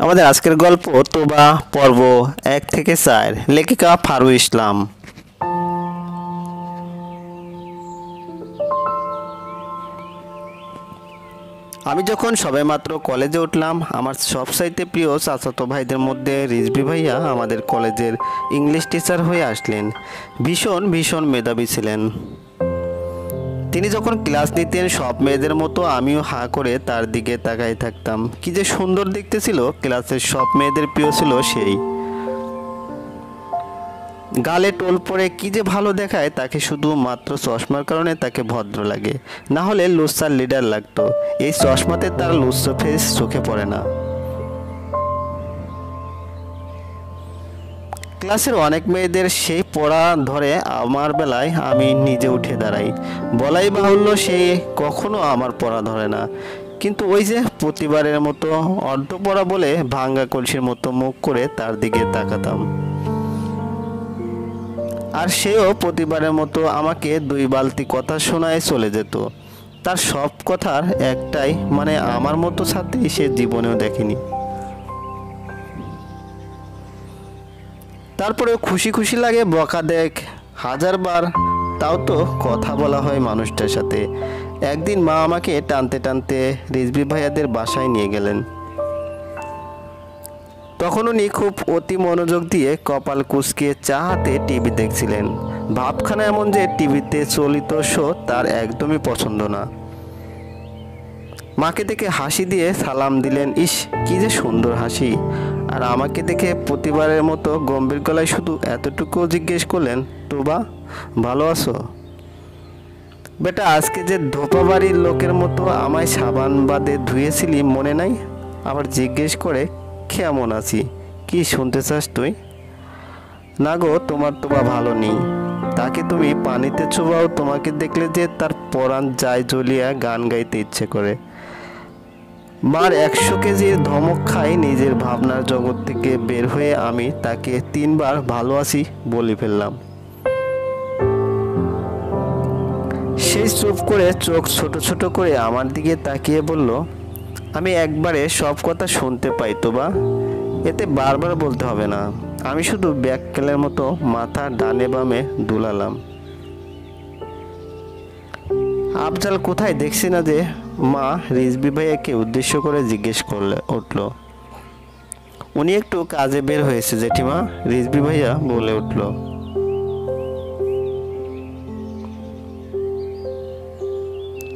আমাদের আজকের গল্প তোবা পর্ব 1 থেকে 4, লেখিকা ফারু ইসলাম। আমি যখন সবেমাত্র কলেজে উঠলাম, আমার সবচাইতে প্রিয় চাচাতো ভাইদের মধ্যে রিজভী ভাইয়া আমাদের কলেজের ইংলিশ টিচার হয়ে আসলেন। ভীষণ ভীষণ মেধাবী ছিলেন। তিনি যখন ক্লাস নিতেন, সব মেয়েদের মতো আমিও হা করে তার দিকে তাকাই থাকতাম। কি যে সুন্দর দেখতে ছিল! ক্লাসের সব মেয়েদের প্রিয় ছিল সেই। গালে টোল পরে কি যে ভালো দেখায় তাকে! শুধু মাত্র চশমার কারণে তাকে ভদ্র লাগে, না হলে লুচ্চার লিডার লাগতো। এই চশমাতে তার লুচ্চ ফেস চোখে পড়ে না। ক্লাসের অনেক মেয়েদের সেই পড়া ধরে, আমার বেলায় আমি নিজে উঠে দাঁড়াই। বলাই বাহুল্য, সে কখনো আমার পড়া ধরে না। কিন্তু ওই যে প্রতিবারের মতো অর্ধ পড়া বলে ভাঙ্গা কলসির মতো মুখ করে তার দিকে তাকাতাম। আর সেও প্রতিবারের মতো আমাকে 2 বালতি কথা শোনায় চলে যেত। তার সব কথার একটাই মানে, আমার মতো ছাত্রী সে জীবনেও দেখেনি। তারপরেও খুশি খুশি লাগে, বকা দেখ 1000 বার, তাও তো কথা বলা হয় মানুষটার সাথে। একদিন মা আমাকে টানতে টানতে রিজভী ভাইয়াদের বাসায় নিয়ে গেলেন। তখন উনি খুব অতি মনোযোগ দিয়ে কপাল কুঁচকে চা হাতে টিভি দেখছিলেন। ভাবখানা এমন যে টিভিতে চলিত শো তার একদমই পছন্দ না। মাকে দেখে হাসি দিয়ে সালাম দিলেন। ইস, কি যে সুন্দর হাসি! আর আমাকে দেখে প্রতিবারের মতো গম্ভীর গলায় শুধু এতটুকু জিজ্ঞেস করলেন, তোবা ভালো আছো? বেটা, আজকে যে ধোপা বাড়ির লোকের মতো আমায় সাবান বাদে ধুয়েছিলি মনে নাই? আবার জিজ্ঞেস করে কেমন আছি। কি শুনতে চাস তুই? না গো, তোমার তোবা ভালো নেই। তাকে তুমি পানিতে চুবাও, তোমাকে দেখলে যে তার পরাণ যায় জ্বলিয়া গান গাইতে ইচ্ছে করে। মার 100 কেজির ধমক খাই নিজের ভাবনার জগৎ থেকে বের হয়ে আমি তাকে 3 বার ভালো আছি বলে ফেললাম। সেই চুপ করে চোখ ছোট ছোট করে আমার দিকে তাকিয়ে বলল, আমি একবারে সব কথা শুনতে পাই তোবা, এতে বারবার বলতে হবে না। আমি শুধু ব্যাককেলের মতো মাথা ডানে বামে দুলালাম। আফজাল কোথায় দেখছি না যে? মা রিজভী ভাইয়াকে উদ্দেশ্য করে জিজ্ঞেস করলে উঠল। উনি একটু কাজে বের হয়েছে জেঠিমা, রিজভী ভাইয়া বলে উঠল।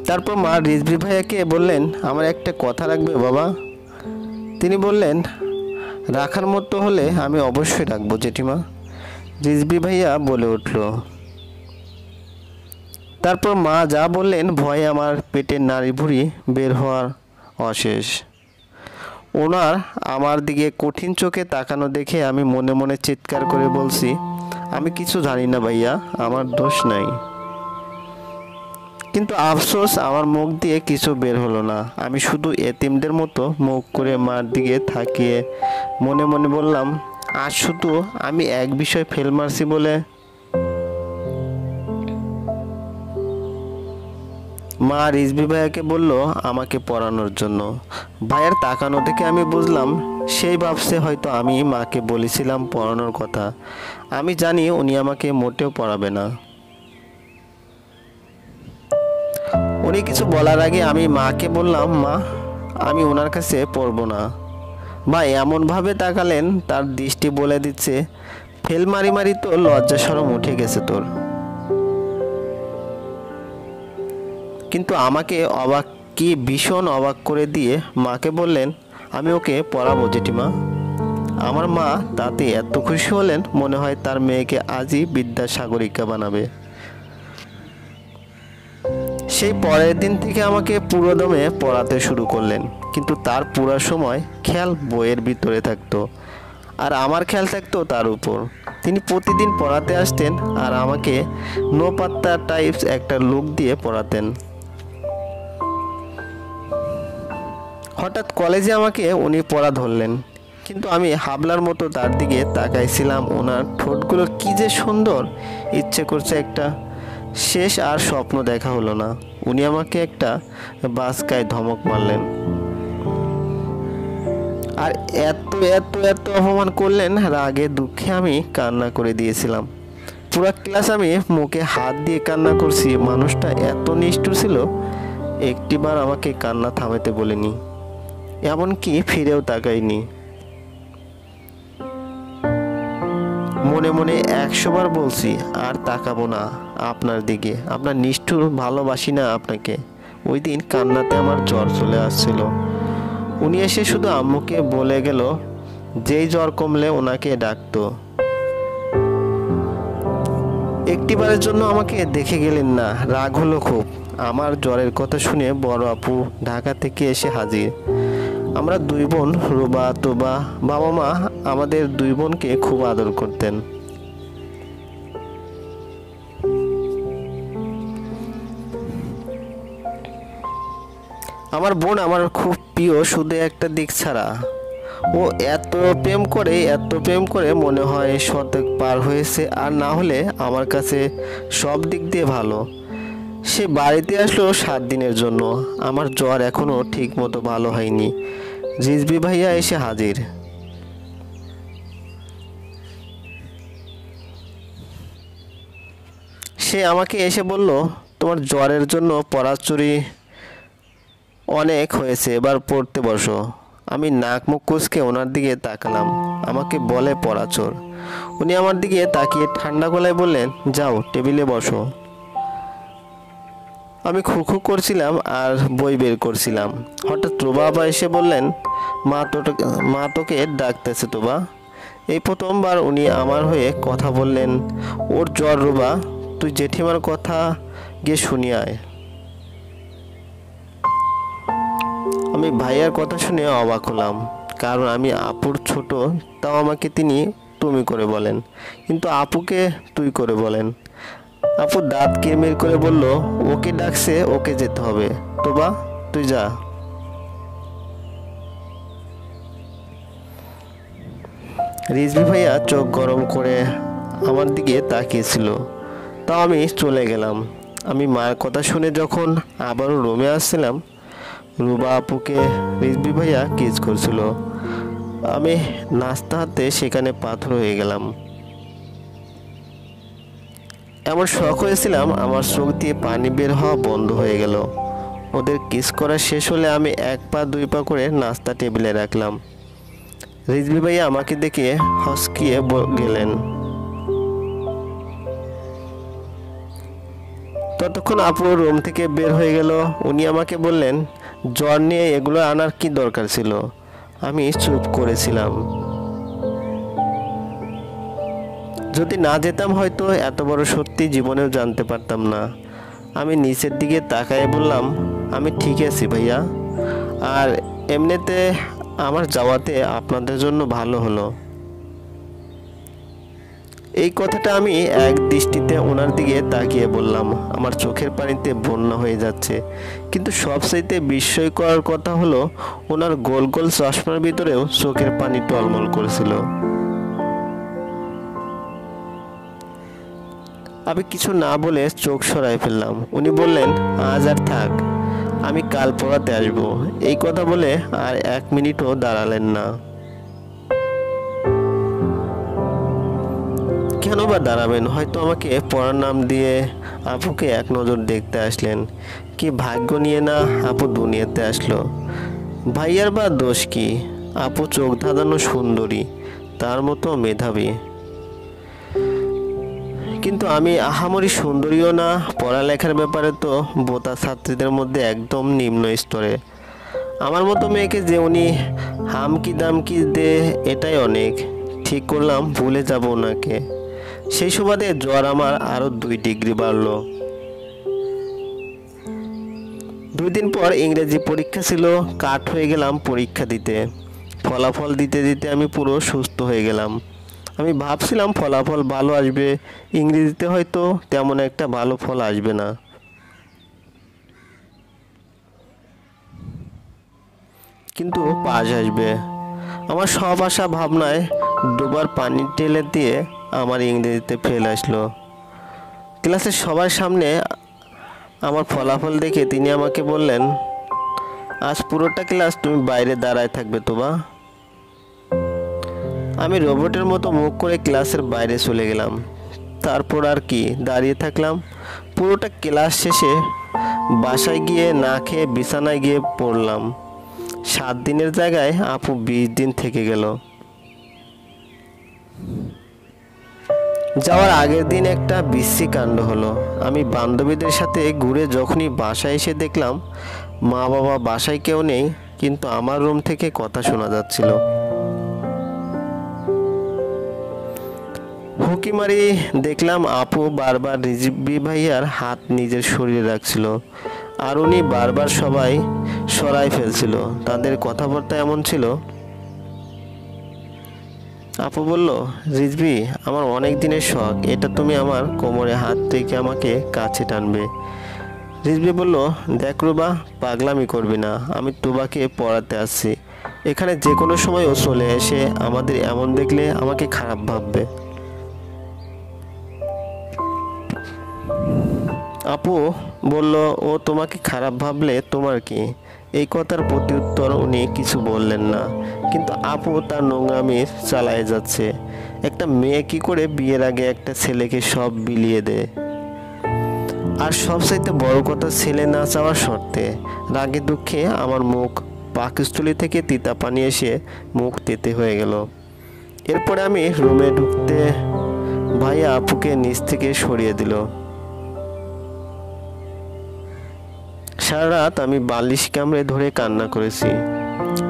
তারপর মা রিজভী ভাইয়াকে বললেন, আমার একটা কথা রাখবে বাবা? তিনি বললেন, রাখার মতো হলে আমি অবশ্যই রাখবো জেঠিমা, রিজভী ভাইয়া বলে উঠল। তারপর মা যা বললেন, ভয়ে আমার পেটের নাড়ি ভুড়ি বের হওয়ার অশেষ। ওনার আমার দিকে কঠিন চোখে তাকানো দেখে আমি মনে মনে চিৎকার করে বলছি, আমি কিছু জানি না ভাইয়া, আমার দোষ নাই। কিন্তু আফসোস, আমার মুখ দিয়ে কিছু বের হলো না। আমি শুধু এতিমদের মতো মুখ করে মার দিকে তাকিয়ে মনে মনে বললাম, আজ শুধু আমি এক বিষয় ফেল মারছি বলে। মা রিজভী ভাইয়াকে বলল আমাকে পড়ানোর জন্য। ভাইয়ের তাকানো থেকে আমি বুঝলাম সেই ভাবছে হয়তো আমি মাকে বলেছিলাম পড়ানোর কথা। আমি জানি উনি আমাকে মোটেও পড়াবে না। উনি কিছু বলার আগে আমি মাকে বললাম, মা আমি ওনার কাছে পড়বো না। মা এমনভাবে তাকালেন, তার দৃষ্টি বলে দিচ্ছে, ফেল মারি মারি তো লজ্জা শরম উঠে গেছে তোর। কিন্তু আমাকে ভীষণ অবাক করে দিয়ে মাকে বললেন, আমি ওকে পড়াবো জেঠিমা। আমার মা তাতে এত খুশি হলেন, মনে হয় তার মেয়েকে আজই বিদ্যাসাগরিকা বানাবে। সেই পরের দিন থেকে আমাকে পুরোদমে পড়াতে শুরু করলেন। কিন্তু তার পুরো সময় খেয়াল বইয়ের ভিতরে থাকতো, আর আমার খেয়াল থাকতো তার উপর। তিনি প্রতিদিন পড়াতে আসতেন আর আমাকে নো পাত্তা টাইপস একটা লুক দিয়ে পড়াতেন। হঠাৎ কলেজে আমাকে উনি পড়া ধরলেন, কিন্তু আমি হাবলার মতো তার দিকে তাকাইছিলাম। ওনার ঠোঁটগুলো কি যে সুন্দর! ইচ্ছে করছে একটা। শেষ আর স্বপ্ন দেখা হলো না। উনি আমাকে একটা বাসকায় ধমক মারলেন। আর এত এত এত অপমান করলেন, রাগে দুঃখে আমি কান্না করে দিয়েছিলাম। পুরো ক্লাস আমি মুখে হাত দিয়ে কান্না করছি। মানুষটা এত নিষ্ঠুর ছিল, একটিবার আমাকে কান্না থামাতে বলেনি, এমনকি ফিরেও তাকায়নি। মনে মনে 100 বার বলছি আর তাকাবো না আপনার দিকে, আপনার নিষ্ঠুর ভালোবাসি না আপনাকে। ওই দিন কান্নাতে আমার জ্বর চলে আসছিল। উনি এসে শুধু আম্মুকে বলে গেল যেই জ্বর কমলে ওনাকে ডাকতো। একটিবারের জন্য আমাকে দেখে গেলেন না, রাগ হলো খুব। আমার জ্বরের কথা শুনে বড় আপু ঢাকা থেকে এসে হাজির। আমরা 2 বোন, রুবা তোবা। বাবা মা আমাদের 2 বোনকে খুব আদর করতেন। আমার বোন আমার খুব প্রিয়, শুধু একটা দিক ছাড়া। ও এত প্রেম করে মনে হয় শতক পার হয়েছে, আর না হলে আমার কাছে সব দিক দিয়ে ভালো। সে বাড়িতে আসলো 7 দিনের জন্য। আমার জ্বর এখনো ঠিক মতো ভালো হয়নি। রিজভী ভাইয়া এসে হাজির। সে আমাকে এসে বলল, তোমার জ্বরের জন্য পড়াচুরি অনেক হয়েছে, এবার পড়তে বসো। আমি নাক মুখ কুঁচকে ওনার দিকে তাকালাম। আমাকে বলে পড়াচোর। উনি আমার দিকে তাকিয়ে ঠান্ডা গলায় বললেন, যাও টেবিলে বসো। আমি খুখু করছিলাম আর বই বের করছিলাম। হঠাৎ রুবা আবার এসে বললেন, মা তোকে ডাকতেছে তোবা। এই প্রথমবার উনি আমার হয়ে কথা বললেন। ওর জ্বর রুবা, তুই জেঠিমার কথা গিয়ে শুনিয়ে আয়। আমি ভাইয়ার কথা শুনে অবাক হলাম, কারণ আমি আপুর ছোট, তাও আমাকে তিনি তুমি করে বলেন, কিন্তু আপুকে তুই করে বলেন। আপু দাঁত কিরমির করে বলল, ওকে ডাকছে, ওকে যেতে হবে। তোবা তুই যা। রিজভী ভাইয়া চোখ গরম করে আমার দিকে তাকিয়েছিল, তাও আমি চলে গেলাম। আমি মায়ের কথা শুনে যখন আবারও রুমে আসছিলাম, রুবা আপুকে রিজভী ভাইয়া কিস করছিল। আমি নাস্তা হাতে সেখানে পাথর হয়ে গেলাম। এমন শখ হয়েছিলাম, আমার চোখ দিয়ে পানি বের হওয়া বন্ধ হয়ে গেল। ওদের কিস করা শেষ হলে আমি 1 পা 2 পা করে নাস্তা টেবিলে রাখলাম। রিজভী ভাইয়া আমাকে দেখে হসকিয়ে গেলেন। ততক্ষণ আপু রুম থেকে বের হয়ে গেল। উনি আমাকে বললেন, জ্বর নিয়ে এগুলো আনার কি দরকার ছিল? আমি চুপ করেছিলাম। যদি না যেতাম হয়তো এত বড় সত্যি জীবনেও জানতে পারতাম না। আমি নিচের দিকে তাকায় বললাম, আমি ঠিক আছি ভাইয়া, আর এমনিতে আমার যাওয়াতে আপনাদের জন্য ভালো হলো। এই কথাটা আমি এক দৃষ্টিতে ওনার দিকে তাকিয়ে বললাম। আমার চোখের পানিতে বন্যা হয়ে যাচ্ছে। কিন্তু সবচাইতে বিস্ময়কর কথা হলো, ওনার গোল গোল চশমার ভিতরেও চোখের পানি টলমল করেছিল। আমি কিছু না বলে চোখ সরাই ফেললাম। উনি বললেন, আজ আর থাক, আমি কাল পড়াতে আসবো। এই কথা বলে আর 1 মিনিটও দাঁড়ালেন না। কেন বা দাঁড়াবেন? হয়তো আমাকে পড়ার নাম দিয়ে আপুকে এক নজর দেখতে আসলেন। কি ভাগ্য নিয়ে না আপু দুনিয়াতে আসলো। ভাইয়ার বা দোষ কি? আপু চোখ ধাঁধানো সুন্দরী, তার মতো মেধাবী। কিন্তু আমি আহামরি সুন্দরীও না, পড়ালেখার ব্যাপারে তো বোতা ছাত্রীদের মধ্যে একদম নিম্ন স্তরে। আমার মতো মেয়েকে যে উনি হামকি দামকি দে, এটাই অনেক। ঠিক করলাম ভুলে যাব ওনাকে। সেই সুবাদে জ্বর আমার আরো 2 ডিগ্রি বাড়লো। 2 দিন পর ইংরেজি পরীক্ষা ছিল। কাট হয়ে গেলাম পরীক্ষা দিতে। ফলাফল দিতে দিতে আমি পুরো সুস্থ হয়ে গেলাম। আমি ভাবছিলাম ফলাফল ভালো আসবে, ইংরেজিতে হয়তো তেমন একটা ভালো ফল আসবে না, কিন্তু পাস আসবে। আমার সব আশা ভাবনায় দুবার পানি ঢেলে দিয়ে আমার ইংরেজিতে ফেল আসলো। ক্লাসের সবার সামনে আমার ফলাফল দেখে তিনি আমাকে বললেন, আজ পুরোটা ক্লাস তুমি বাইরে দাঁড়ায় থাকবে তোবা। আমি রোবটের মতো মুখ করে ক্লাসের বাইরে চলে গেলাম। তারপর আর কি দাঁড়িয়ে থাকলাম। পুরোটা ক্লাস শেষে বাসায় গিয়ে না খেয়ে বিছানায় গিয়ে পড়লাম। 7 দিনের জায়গায় আপু 20 দিন থেকে গেল। যাওয়ার আগের দিন একটা বিশ্রী কাণ্ড হলো। আমি বান্ধবীদের সাথে ঘুরে যখনই বাসায় এসে দেখলাম মা বাবা বাসায় কেউ নেই, কিন্তু আমার রুম থেকে কথা শোনা যাচ্ছিল। হুকি মারি দেখলাম আপু বারবার রিজভি ভাইয়ার হাত নিজের শরীরে রাখছিল, আর উনি বারবার সবাই সরাই ফেলছিল। তাদের কথাবার্তা এমন ছিল। আপু বলল, রিজভি, আমার অনেক দিনের শখ, এটা তুমি আমার কোমরে হাত থেকে আমাকে কাছে টানবে। রিজভি বলল, দেখ রুবা, পাগলামি করবি না, আমি তুবাকে পড়াতে আসছি। এখানে যে কোনো সময় ও চলে এসে আমাদের এমন দেখলে আমাকে খারাপ ভাববে। আপু বলল, ও তোমাকে খারাপ ভাবলে তোমার কি? এই কথার প্রত্যুত্তর উনি কিছু বললেন না, কিন্তু আপু তার নোংরামি চালায় যাচ্ছে। একটা মেয়ে কি করে বিয়ের আগে একটা ছেলেকে সব বিলিয়ে দেয়? আর সবচাইতে বড় কথা, ছেলে না চাওয়ার শর্তে। রাগে দুঃখে আমার মুখ পাকস্থলী থেকে তিতা পানি এসে মুখ তেতে হয়ে গেল। এরপরে আমি রুমে ঢুকতে ভাইয়া আপুকে নিচ থেকে সরিয়ে দিল। সারা রাত আমি বালিশ কামড়ে ধরে কান্না করেছি।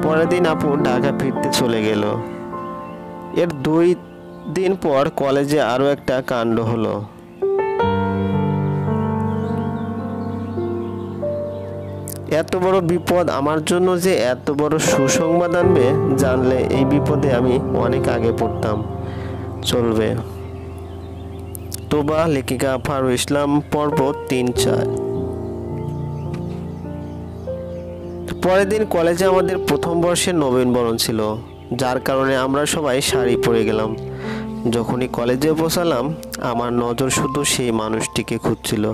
পরের দিন আপু ঢাকা ফিরতে চলে গেল। এর 2 দিন পর কলেজে আরো একটা কাণ্ড হলো। এত বড় বিপদ আমার জন্য যে এত বড় সুসংবাদ আনবে জানলে এই বিপদে আমি অনেক আগে পড়তাম। চলবে। তোবা, লেখিকা ফারুক ইসলাম, পর্ব 3-4। পরের দিন কলেজে আমাদের প্রথম বর্ষের নবীনবরণ ছিল, যার কারণে আমরা সবাই শাড়ি পরে গেলাম। যখনই কলেজে পৌঁছালাম আমার নজর শুধু সেই মানুষটিকে খুঁজছিল।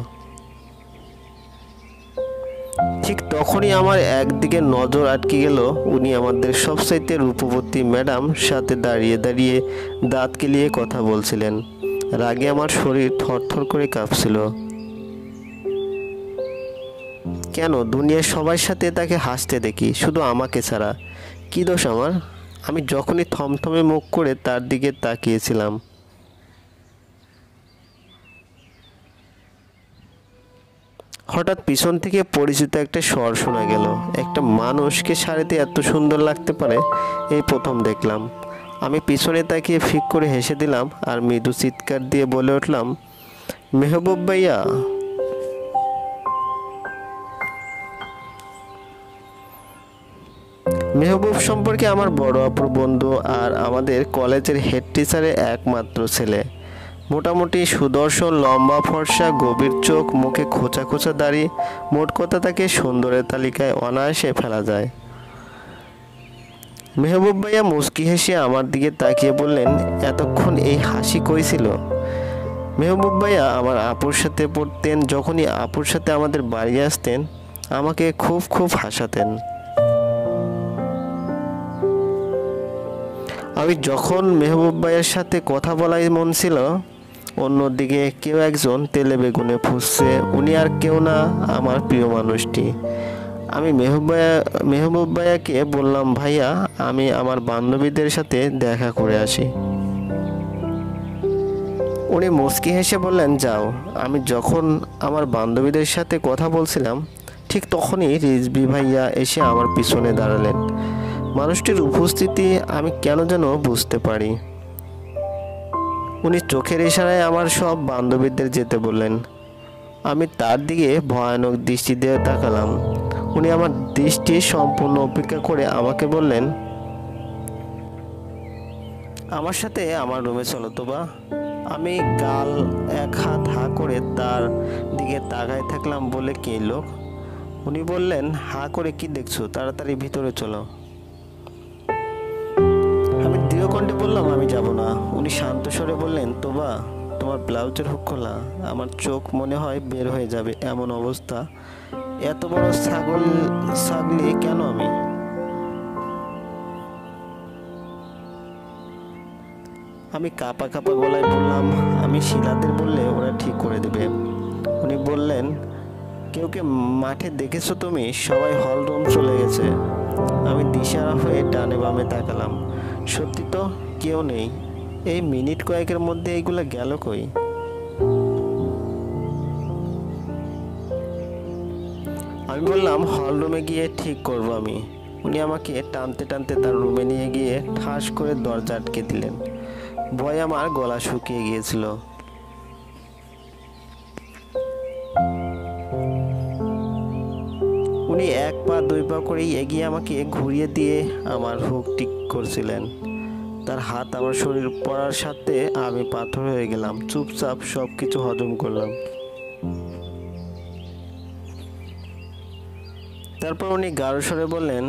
ঠিক তখনই আমার একদিকে নজর আটকে গেল। উনি আমাদের সবচাইতে রূপবতী ম্যাডাম সাথে দাঁড়িয়ে দাঁড়িয়ে দাঁত কেলিয়ে কথা বলছিলেন। রাগে আমার শরীর থরথর করে কাঁপছিল। কেন দুনিয়ার সবার সাথে তাকে হাসতে দেখি, শুধু আমাকে ছাড়া? কি দোষ আমার? আমি যখনই থমথমে মুখ করে তার দিকে তাকিয়েছিলাম, হঠাৎ পিছন থেকে পরিচিত একটা স্বর শোনা গেল। একটা মানুষকে শাড়িতে এত সুন্দর লাগতে পারে এই প্রথম দেখলাম। আমি পিছনে তাকিয়ে ফিক করে হেসে দিলাম আর মৃদু চিৎকার দিয়ে বলে উঠলাম, মেহবুব ভাইয়া। মেহবুব সম্পর্কে আমার বড় আপুর বন্ধু আর আমাদের কলেজের হেড টিচারের একমাত্র ছেলে। মোটামুটি সুদর্শন, লম্বা, ফর্সা, গভীর চোখ, মুখে খোঁচা খোঁচা দাড়ি। মোট কথা তাকে সুন্দরের তালিকায় অনায়াসে ফেলা যায়। মেহবুব ভাইয়া মুচকি হেসে আমার দিকে তাকিয়ে বললেন, এতক্ষণ এই হাসি কই ছিল? মেহবুব ভাইয়া আমার আপুর সাথে পড়তেন। যখনই আপুর সাথে আমাদের বাড়ি আসতেন আমাকে খুব খুব হাসাতেন। আমি যখন মেহবুব ভাইয়ের সাথে কথা বলাই মন ছিল, অন্যদিকে কেউ একজন তেলে বেগুনে ফুঁসছে। উনি আর কেউ না, আমার প্রিয় মানুষটি। আমি মেহবুব ভাইয়াকে বললাম, ভাইয়া, আমি আমার বান্ধবীদের সাথে দেখা করে আসি। উনি মুচকি হেসে বললেন, যাও। আমি যখন আমার বান্ধবীদের সাথে কথা বলছিলাম ঠিক তখনই রিজভি ভাইয়া এসে আমার পিছনে দাঁড়ালেন। মানুষটির উপস্থিতি আমি কেন যেন বুঝতে পারি। উনি চোখের ইশারায় আমার সব বান্ধবীদের যেতে বললেন। আমি তার দিকে ভয়ানক দৃষ্টি দিয়ে তাকালাম। উনি আমার দৃষ্টি সম্পূর্ণ উপেক্ষা করে আমাকে বললেন, আমার সাথে আমার রুমে চলো তোবা। আমি গাল এক হাত হা করে তার দিকে তাকায় থাকলাম। বলে, কি লোক? উনি বললেন, হা করে কি দেখছো, তাড়াতাড়ি ভিতরে চলো। আমি দৃঢ় কণ্ঠে বললাম, আমি যাব না। উনি শান্ত স্বরে বললেন, তোবা, তোমার ব্লাউজের হুক খোলা। আমার চোখ মনে হয় বের হয়ে যাবে এমন অবস্থা। এত বড় ছাগলি কেন আমি? আমি কাঁপা কাঁপা গলায় বললাম, আমি শিলাদের বললে ওরা ঠিক করে দেবে। উনি বললেন, কেউ কে মাঠে দেখেছো তুমি? সবাই হল রুম চলে গেছে। আমি দিশাহারা হয়ে ডানে বামে তাকালাম। সত্যি তো কেউ নেই। এই মিনিট কয়েকের মধ্যে এইগুলো গেল কই? আমি বললাম, হল রুমে গিয়ে ঠিক করব আমি। উনি আমাকে টানতে টানতে তার রুমে নিয়ে গিয়ে ঠাস করে দরজা আটকে দিলেন। ভয়ে আমার গলা শুকিয়ে গিয়েছিল। উনি এক পা দুই পা করেই এগিয়ে আমাকে ঘুরিয়ে দিয়ে আমার হুক ঠিক করছিলেন। তার হাত আমার শরীর পড়ার সাথে আমি পাথর হয়ে গেলাম। চুপচাপ সব কিছু হজম করলাম। তারপর উনি গাঢ় স্বরে বললেন,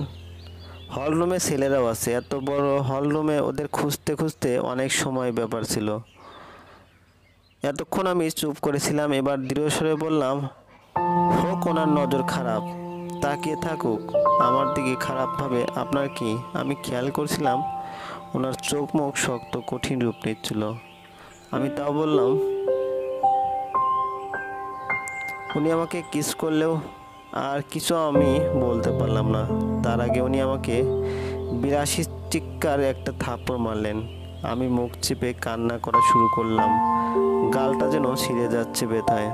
হল রুমে ছেলেরাও আছে। এত বড় হল রুমে ওদের খুঁজতে খুঁজতে অনেক সময় ব্যাপার ছিল। এতক্ষণ আমি চুপ করেছিলাম। এবার দৃঢ় স্বরে বললাম, হোক ওনার নজর খারাপ, তাকিয়ে থাকুক আমার দিকে খারাপভাবে, আপনার কি? আমি খেয়াল করছিলাম ওনার চোখ মুখ শক্ত কঠিন রূপ নিচ্ছিল। আমি তাও বললাম। উনি আমাকে কিস করলেও আর কিছু আমি বলতে পারলাম না। তার আগে উনি আমাকে 82 চিৎকার একটা থাপ্পড় মারলেন। আমি মুখ চেপে কান্না করা শুরু করলাম। গালটা যেন ছিঁড়ে যাচ্ছে ব্যথায়।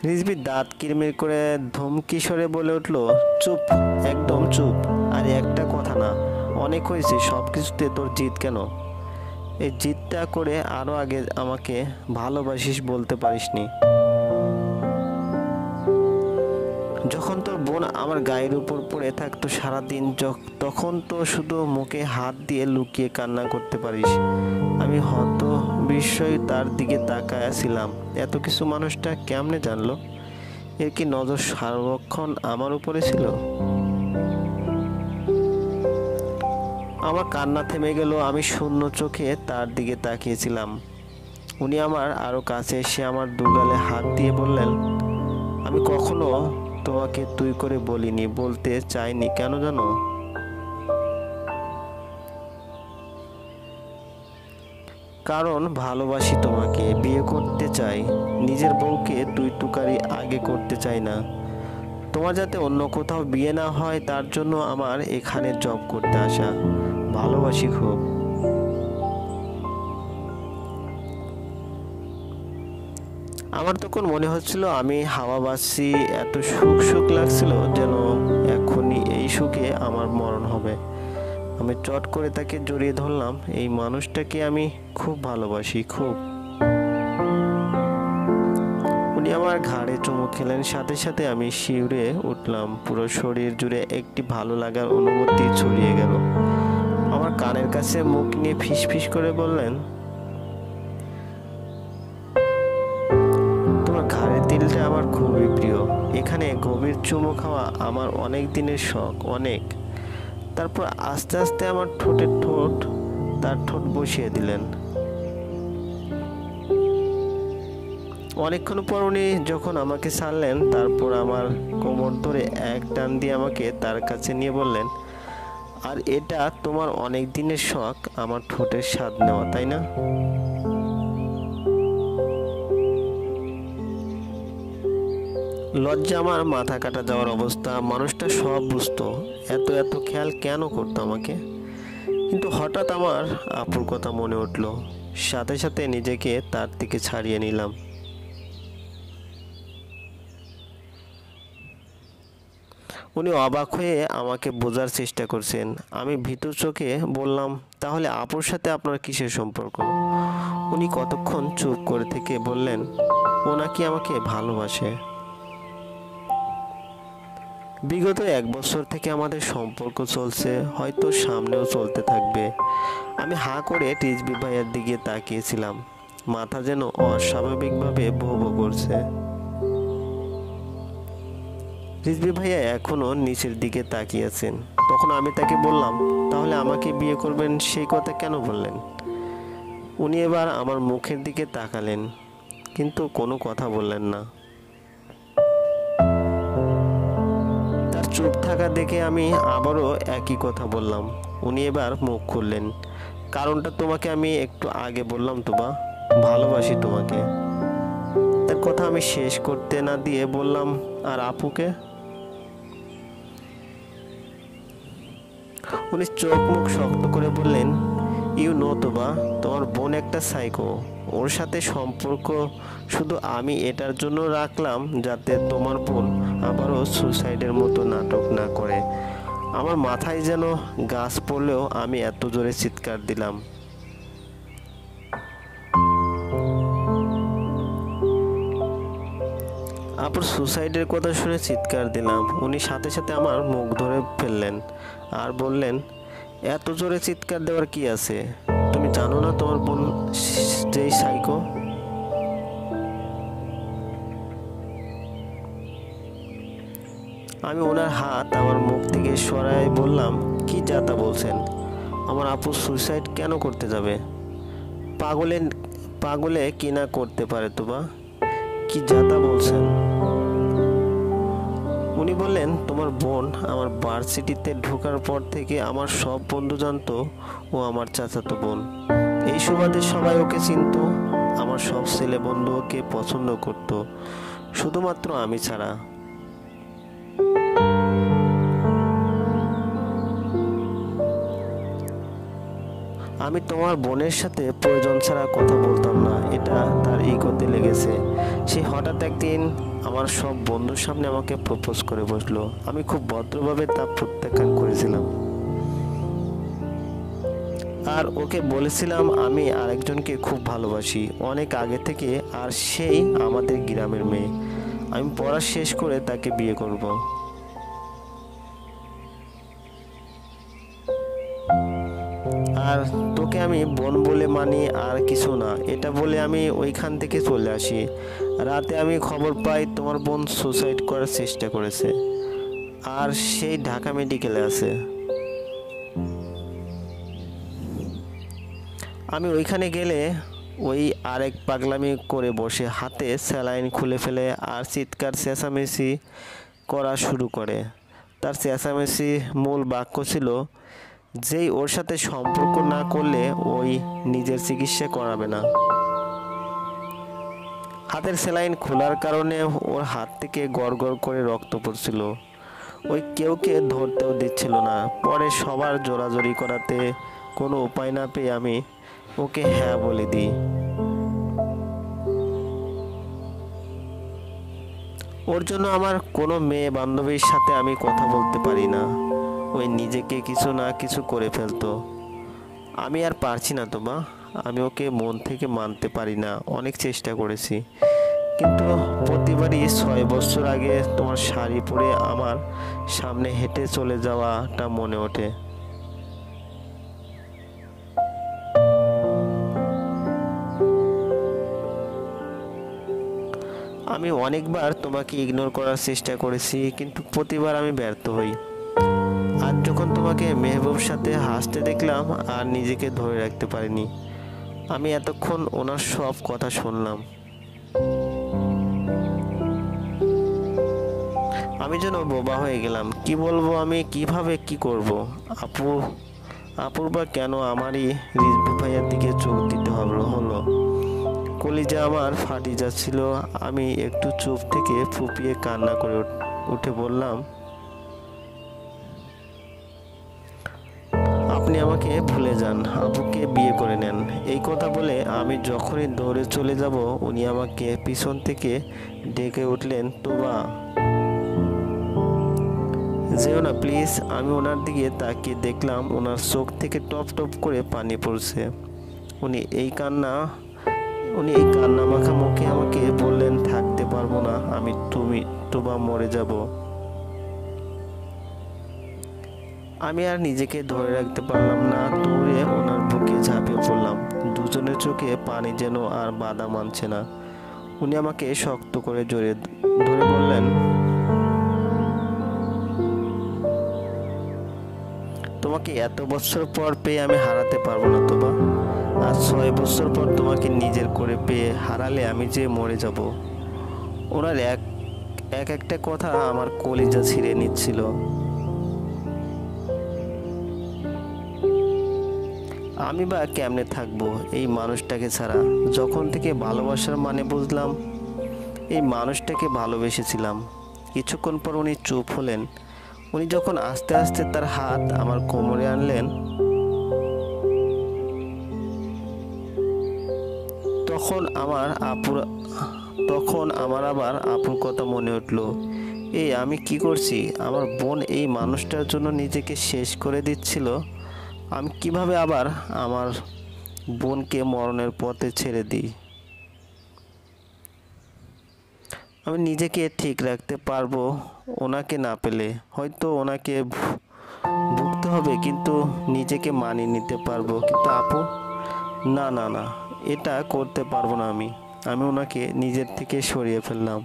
রিজভী দাঁত কিরমির করে ধমকি স্বরে বলে উঠল, চুপ, একদম চুপ। আর একটা কথা না, অনেক হয়েছে। সব কিছুতে তোর জিদ কেন? এই জিদটা করে আরো আগে আমাকে ভালোবাসিস বলতে পারিসনি? যখন তোর বোন আমার গায়ের উপর পড়ে থাকতো সারাদিন, তখন তো শুধু মুখে হাত দিয়ে লুকিয়ে কান্না করতে পারিস। আমি হত বিস্ময়ে তার দিকে তাকায়াছিলাম। এত কিছু মানুষটা কেমনে জানলো? এর কি নজর সার্বক্ষণ আমার উপরে ছিল? আমার কান্না থেমে গেল। আমি শূন্য চোখে তার দিকে তাকিয়েছিলাম। উনি আমার আরো কাছে এসে আমার দুগালে হাত দিয়ে বললেন, আমি কখনো তোমাকে তুই করে বলিনি, বলতে চাইনি। কেন জানো? কারণ ভালোবাসি তোমাকে, বিয়ে করতে চাই। নিজের বউকে দুই তুকারি আগে করতে চাই না। তোমার যাতে অন্য কোথাও বিয়ে না হয় তার জন্য আমার এখানে জব করতে আসা। ভালোবাসি খুব। আমার তখন মনে হচ্ছিল আমি হাওয়া বাজছি। এত সুখ সুখ লাগছিল যেন এখনই এই সুখে আমার মরণ হবে। আমি চট করে তাকে জড়িয়ে ধরলাম। এই মানুষটাকে আমি খুব ভালোবাসি, খুব। উনি আমার ঘাড়ে চুমু খেলেন। সাথে সাথে আমি শিউরে উঠলাম। পুরো শরীর জুড়ে একটি ভালো লাগার অনুভূতি ছড়িয়ে গেল। আমার কানের কাছে মুখ নিয়ে ফিসফিস করে বললেন, তোমার ঘাড়ের তিলটা আমার খুবই প্রিয়। এখানে গভীর চুমু খাওয়া আমার অনেক দিনের শখ, অনেক। তারপর আস্তে আস্তে আমার তার ঠোঁট বসিয়ে দিলেন। অনেকক্ষণ পর উনি যখন আমাকে ছাড়লেন, তারপর আমার কোমর ধরে এক টান দিয়ে আমাকে তার কাছে নিয়ে বললেন, আর এটা তোমার অনেক দিনের শখ, আমার ঠোঁটের স্বাদ নেওয়া, তাই না? লজ্জা আমার মাথা কাটা যাওয়ার অবস্থা। মানুষটা সব বুঝতো, এত এত খেয়াল কেন করতো আমাকে? কিন্তু হঠাৎ আমার আপুর কথা মনে উঠল। সাথে সাথে নিজেকে তার থেকে ছাড়িয়ে নিলাম। উনি অবাক হয়ে আমাকে বোঝার চেষ্টা করছেন। আমি ভীতু চোখে বললাম, তাহলে আপুর সাথে আপনার কিসের সম্পর্ক? উনি কতক্ষণ চুপ করে থেকে বললেন, ও নাকি আমাকে ভালোবাসে। বিগত 1 বছর থেকে আমাদের সম্পর্ক চলছে, হয়তো সামনেও চলতে থাকবে। আমি হাঁ করে রিজভী ভাইয়ের দিকে তাকিয়েছিলাম। মাথা যেন অস্বাভাবিকভাবে ভো ভো করছে। রিজভী ভাইয়া এখনো নিচের দিকে তাকিয়ে আছেন। তখন আমি তাকে বললাম, তাহলে আমাকে বিয়ে করবেন সেই কথা কেন বললেন? উনি এবার আমার মুখের দিকে তাকালেন, কিন্তু কোনো কথা বললেন না। তার চুপ থাকা দেখে আমি আবারও একই কথা বললাম। উনি এবার মুখ খুললেন। কারণটা তোমাকে আমি একটু আগে বললাম তোবা, ভালোবাসি তোমাকে। তার কথা আমি শেষ করতে না দিয়ে বললাম, আর আপুকে? উনি চোখ মুখ শক্ত করে বললেন, ইউ নো তোবা, তোমার বোন একটা সাইকো। ওর সাথে সম্পর্ক শুধু আমি এটার জন্য রাখলাম যাতে তোমার বোন আবারও সুসাইডের মতো নাটক না করে। আমার মাথায় যেন গাছ পড়লেও আমি এত জোরে চিৎকার দিলাম। আপুর সুসাইডের কথা শুনে চিৎকার দিলাম। উনি সাথে সাথে আমার মুখ ধরে ফেললেন আর বললেন, এত জোরে চিৎকার দেওয়ার কি আছে? তুমি জানো না তোমার বোন যেই সাইকো? আমি ওনার হাত আমার মুখ থেকে সরাই বললাম, কি যাতা বলছেন? আমার আপু সুইসাইড কেন করতে যাবে? পাগলে পাগলে কি না করতে পারে তোবা? কি যাতা বলছেন? উনি বললেন, তোমার বোন আমার ভার্সিটিতে ঢোকার পর থেকে আমার সব বন্ধু জানতো ও আমার চাচাতো বোন। এই সুবাদে সবাই ওকে চিনত। আমার সব ছেলে বন্ধু ওকে পছন্দ করত, শুধুমাত্র আমি ছাড়া। আমি তোমার বোনের সাথে প্রয়োজন ছাড়া কথা বলতাম না, এটা তার ইগোতে লেগেছে। সে হঠাৎ একদিন আমার সব বন্ধুর সামনে আমাকে প্রপোজ করে বসলো। আমি খুব ভদ্রভাবে তা প্রত্যাখ্যান করেছিলাম আর ওকে বলেছিলাম আমি আরেকজনকে খুব ভালোবাসি অনেক আগে থেকে, আর সেই আমাদের গ্রামের মেয়ে। আমি পড়া শেষ করে তাকে বিয়ে করব। আর তোকে আমি বোন বলে মানি আর কিছু না, এটা বলে আমি ওইখান থেকে চলে আসি। রাতে আমি খবর পাই তোমার বোন সুসাইড করার চেষ্টা করেছে, আর সেই ঢাকা মেডিকেলে আছে। আমি ওইখানে গেলে ওই আরেক পাগলামি করে বসে হাতে স্যালাইন খুলে ফেলে আর চিৎকার চেঁচামেচি করা শুরু করে। তার চেঁচামেচি মূল বাক্য ছিল, যেই ওর সাথে সম্পর্ক না করলে ওই নিজের চিকিৎসা করাবে না। হাতের স্যালাইন খোলার কারণে ওর হাত থেকে গড়গড় করে রক্ত পড়ছিল। ওই কেউকে ধরতেও দিচ্ছিল না। পরে সবার জোরাজোরি করাতে কোনো উপায় না পেয়ে আমি ওকে হ্যাঁ বলে দিই। ওর জন্য আমার কোনো মেয়ে বান্ধবীর সাথে আমি কথা বলতে পারি না। ওই নিজেকে কিছু না কিছু করে ফেলতো। আমি আর পারছি না তোবা, আমি ওকে মন থেকে মানতে পারি না। অনেক চেষ্টা করেছি, কিন্তু প্রতিবারই 6 বছর আগে তোমার শাড়ি পরে আমার সামনে হেঁটে চলে যাওয়াটা মনে ওঠে। আমি অনেকবার তোমাকে ইগনোর করার চেষ্টা করেছি, কিন্তু প্রতিবার আমি ব্যর্থ হই। আজ যখন তোমাকে মেহবুবের সাথে হাসতে দেখলাম আর নিজেকে ধরে রাখতে পারিনি। আমি এতক্ষণ ওনার সব কথা শুনলাম। আমি যেন বোবা হয়ে গেলাম। কি বলবো আমি, কিভাবে কি করব? আপুর বা কেন আমারই রিজভি ভাইয়ার দিকে চোখ দিতে হলো। কলিজা আমার ফাটি যাচ্ছিল। আমি একটু চুপ থেকে ফুপিয়ে কান্না করে উঠে বললাম, আপনি আমাকে ভুলে যান, আপুকে বিয়ে করে নেন। এই কথা বলে আমি যখনই দৌড়ে চলে যাব, উনি আমাকে পিছন থেকে ডেকে উঠলেন, তোবা যেও না প্লিজ। আমি ওনার দিকে তাকিয়ে দেখলাম ওনার চোখ থেকে টপ টপ করে পানি পড়ছে। উনি এই কান্না মাখা মুখে আমাকে বললেন, থাকতে পারবো না আমি, তোবা মরে যাব। আমি আর নিজেকে ধরে রাখতে পারলাম না, দৌড়ে ওনার বুকে ঝাঁপিয়ে পড়লাম। দুজনের চোখে পানি যেন আর বাধা মানছে না। উনি আমাকে শক্ত করে জড়িয়ে ধরে বললেন, তোমাকে এত বছর পর পেয়ে আমি হারাতে পারবো না তোবা। আর 6 বছর পর তোমাকে নিজের করে পেয়ে হারালে আমি যে মরে যাব। ওনার এক একটা কথা আমার কলিজা ছিঁড়ে নিচ্ছিল। আমি বা কেমনে থাকবো এই মানুষটাকে ছাড়া? যখন থেকে ভালোবাসার মানে বুঝলাম, এই মানুষটাকে ভালোবেসেছিলাম। কিছুক্ষণ পর উনি চুপ হলেন। উনি যখন আস্তে আস্তে তার হাত আমার কোমরে আনলেন, তখন আমার আবার আপুর কথা মনে উঠলো। এই আমি কি করছি? আমার বোন এই মানুষটার জন্য নিজেকে শেষ করে দিচ্ছিল। আমি কিভাবে আবার আমার বোনকে মরণের পথে ছেড়ে দিই? আমি নিজেকে ঠিক রাখতে পারবো ওনাকে না পেলে। হয়তো ওনাকে ভুগতে হবে, কিন্তু নিজেকে মানিয়ে নিতে পারবো। কিন্তু আপু, না না না, এটা করতে পারবো না। আমি ওনাকে নিজের থেকে সরিয়ে ফেললাম।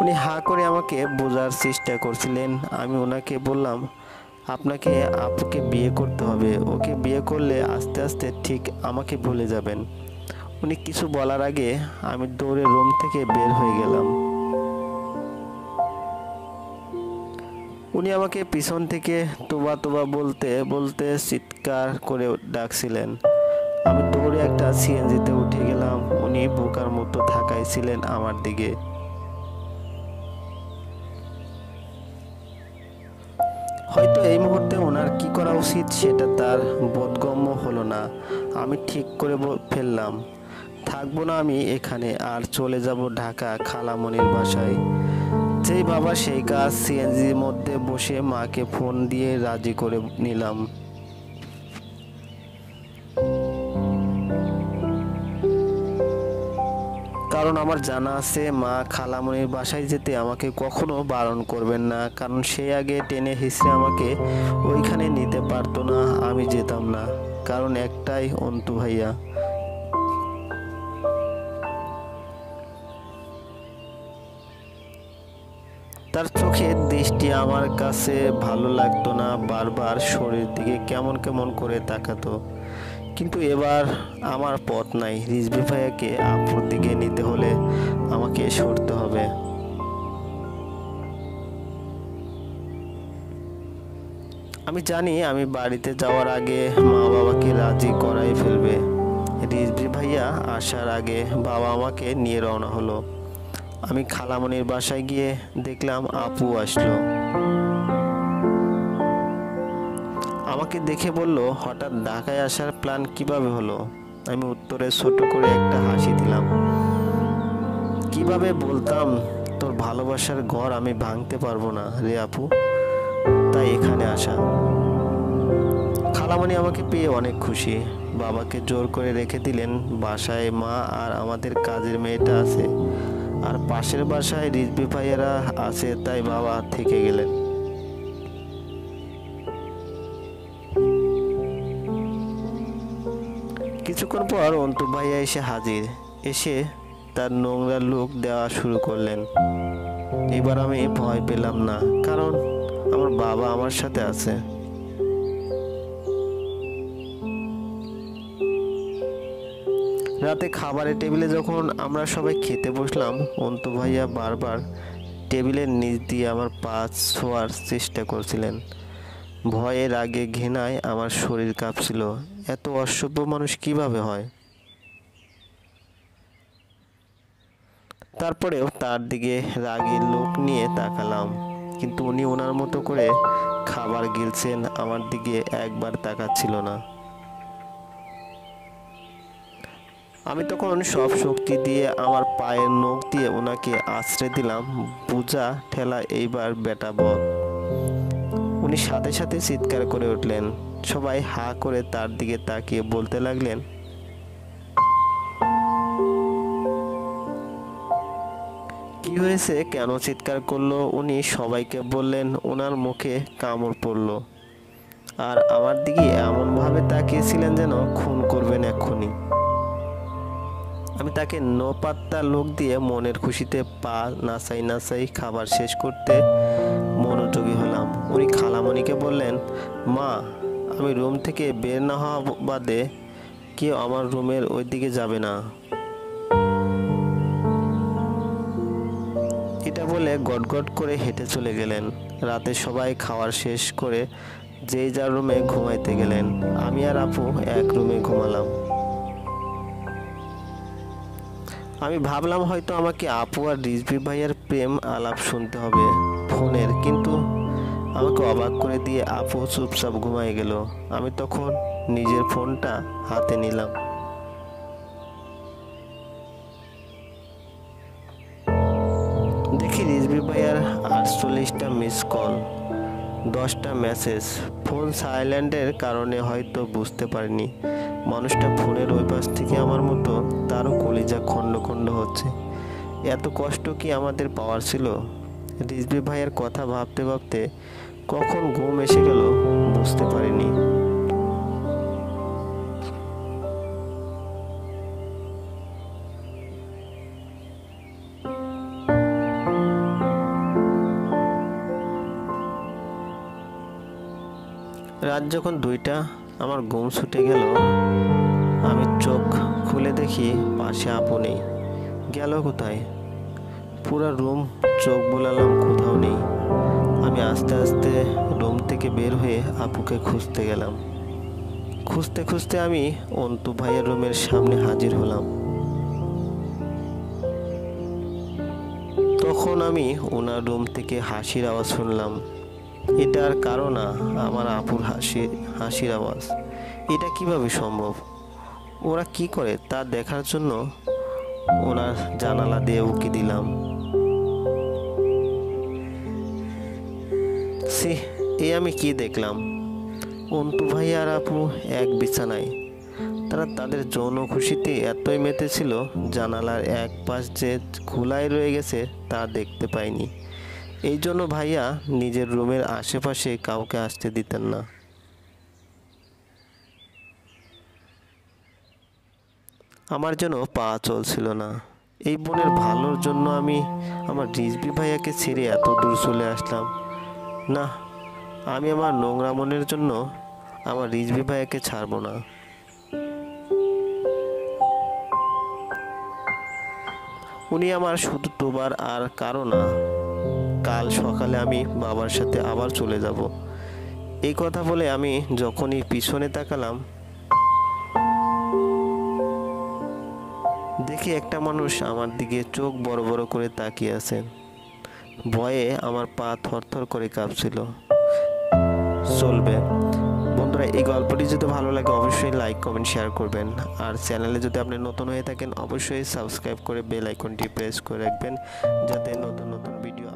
উনি হা করে আমাকে বোঝার চেষ্টা করছিলেন। আমি ওনাকে বললাম, আপনাকে আপুকে বিয়ে করতে হবে। ওকে বিয়ে করলে আস্তে আস্তে ঠিক আমাকে ভুলে যাবেন। উনি কিছু বলার আগে আমি দৌড়ে রুম থেকে বের হয়ে গেলাম। উনি আমাকে পিছন থেকে তোবা তোবা বলতে বলতে চিৎকার করে ডাকছিলেন। আমি দৌড়ে একটা সিএনজিতে উঠে গেলাম। উনি বোকার মতো তাকাইছিলেন আমার দিকে। হয়তো এই মুহূর্তে ওনার কি করা উচিত সেটা তার বোধগম্য হলো না। আমি ঠিক করে ফেললাম, থাকবো না আমি এখানে, আর চলে যাব ঢাকা খালামণির বাসায়। যেই বাবা সেই কাজ। সিএনজির মধ্যে বসে মাকে ফোন দিয়ে রাজি করে নিলাম। কারণ আমার জানা আছে মা খালামণির বাসায় যেতে আমাকে কখনো বারণ করবেন না। কারণ সে আগে টেনে হিঁচড়ে আমাকে ওইখানে নিতে পারতো না, আমি যেতাম না। কারণ একটাই, অন্তু ভাইয়া। তার চোখের দৃষ্টি আমার কাছে ভালো লাগতো না। বারবার শরীর দিকে কেমন কেমন করে তাকাতো। কিন্তু এবার আমার পথ নাই। রিজভী ভাইয়াকে আপুর দিকে নিতে হলে আমাকে সরতে হবে। আমি জানি আমি বাড়িতে যাওয়ার আগে মা বাবাকে রাজি করাই ফেলবে। রিজভী ভাইয়া আসার আগে বাবা আমাকে নিয়ে রওনা হলো। আমি খালামণির বাসায় গিয়ে দেখলাম আপু আসলো। আমাকে দেখে বলল, হঠাৎ ঢাকায় আসার প্ল্যান কিভাবে হলো? আমি উত্তরে ছোট করে একটা হাসি দিলাম। কিভাবে বলতাম, তোর ভালোবাসার ঘর আমি ভাঙতে পারবো না রে আপু, তাই এখানে আসা। খালামণি আমাকে পেয়ে অনেক খুশি। বাবাকে জোর করে রেখে দিলেন। বাসায় মা আর আমাদের কাজের মেয়েটা আছে, আর পাশের বাসায় রিজভী ভাইয়েরা আছে, তাই বাবা থেকে গেলেন। কিছুক্ষণ পর অন্তু ভাইয়া এসে হাজির। এসে তার নোংরা লুক দেওয়া শুরু করলেন। এবার আমি ভয় পেলাম না, কারণ আমার বাবা আমার সাথে আছে। রাতে খাবারের টেবিলে যখন আমরা সবাই খেতে বসলাম, অন্তু ভাইয়া বারবার টেবিলের নিচ দিয়ে আমার পা ছোঁয়ার চেষ্টা করছিলেন। ভয়ে, রাগে, ঘৃণায় আমার শরীর কাঁপছিল। এত অসভ্য মানুষ কিভাবে হয়? তারপরেও তার দিকে রাগী লোক নিয়ে তাকালাম, কিন্তু উনি ওনার মতো করে খাবার গিলছেন, আমার দিকে একবার তাকাচ্ছিল না। আমি তখন সব শক্তি দিয়ে আমার পায়ের নখ দিয়ে ওনাকে আছড়ে দিলাম, বুঝা ঠেলা এইবার বেটা বদ। উনি সাথে সাথে চিৎকার করে উঠলেন। সবাই হা করে তার দিকে তাকিয়ে বলতে লাগলেন, কি হয়েছে, কেন চিৎকার করলো? উনি সবাইকে বললেন ওনার মুখে কামড় পড়লো, আর আমার দিকে এমন ভাবে তাকিয়েছিলেন যেন খুন করবেন এক্ষুনি। আমি তাকে নো পাত্তা লোক দিয়ে মনের খুশিতে পা নাচাই নাচাই খাবার শেষ করতে মনোযোগী হলাম। উনি খালামণিকে বললেন, মা, আমি রুম থেকে বের না হওয়া বাদে কেউ আমার রুমের ওই দিকে যাবে না। এটা বলে গটগট করে হেঁটে চলে গেলেন। রাতে সবাই খাওয়ার শেষ করে যেই যার রুমে ঘুমাইতে গেলেন। আমি আর আপু এক রুমে ঘুমালাম। আমি ভাবলাম হয়তো আমাকে আপু আর রিজভি ভাইয়ের প্রেম আলাপ শুনতে হবে ফোনের, কিন্তু আমাকে অবাক করে দিয়ে আপু চুপচাপ ঘুমাই গেল। আমি তখন নিজের ফোনটা হাতে নিলাম। দেখি রিজভি ভাইয়ার 48টা মিস কল, 10টা মেসেজ। ফোন সাইলেন্টের কারণে হয়তো বুঝতে পারিনি মানুষটা ফোনের ওই পাশ থেকে আমার মতো তারও কলিজা খণ্ড খণ্ড হচ্ছে। এত কষ্ট কি আমাদের পাওয়ার ছিল? রিজভি ভাইয়ের কথা ভাবতে ভাবতে কখন ঘুম এসে গেল বুঝতে পারিনি। রাত যখন 2টা, আমার ঘুম ছুটে গেল। আমি চোখ খুলে দেখি পাশে আপু নেই। গেল কোথায়? পুরো রুম চোখ বুলালাম, কোথাও নেই। আমি আস্তে আস্তে রুম থেকে বের হয়ে আপুকে খুঁজতে গেলাম। খুঁজতে খুঁজতে আমি অন্তু ভাইয়ের রুমের সামনে হাজির হলাম। তখন আমি ওনার রুম থেকে হাসির আওয়াজ শুনলাম। এটার কারণ না, আমার আপুর হাসির আওয়াজ। এটা কিভাবে সম্ভব? ওরা কি করে তা দেখার জন্য ওনার জানালা দিয়ে উকি দিলাম। এই আমি কি দেখলাম? অন্তু ভাই আর আপু এক বিছানায়। তারা তাদের যৌন খুশিতে এতই মেতেছিল, জানালার এক পাশ যে খোলাই রয়ে গেছে তা দেখতে পাইনি। এই জন্য ভাইয়া নিজের রুমের আশেপাশে কাউকে আসতে দিতেন না। আমার যেন পা চলছিল না। এই বোনের ভালোর জন্য আমি আমার রিজভি ভাইয়াকে ছেড়ে এত দূর চলে আসলাম। না, আমি আমার নোংরা মনের জন্য আমার রিজভি ভাইয়াকে ছাড়বো না। উনি আমার শুধু তোবার আর কারো না। কাল সকালে আমি বাবার সাথে আবার চলে যাব। এই কথা বলে আমি যখনই পিছনে তাকালাম, দেখি একটা মানুষ আমার দিকে চোখ বড় বড় করে তাকিয়ে আছেন। ভয়ে আমার পা থরথর করে কাঁপছিল। চলবে বন্ধুরা, এই গল্পটি যদি ভালো লাগে অবশ্যই লাইক কমেন্ট শেয়ার করবেন। আর চ্যানেলে যদি আপনি নতুন হয়ে থাকেন অবশ্যই সাবস্ক্রাইব করে বেল আইকনটি প্রেস করে রাখবেন, যাতে নতুন নতুন ভিডিও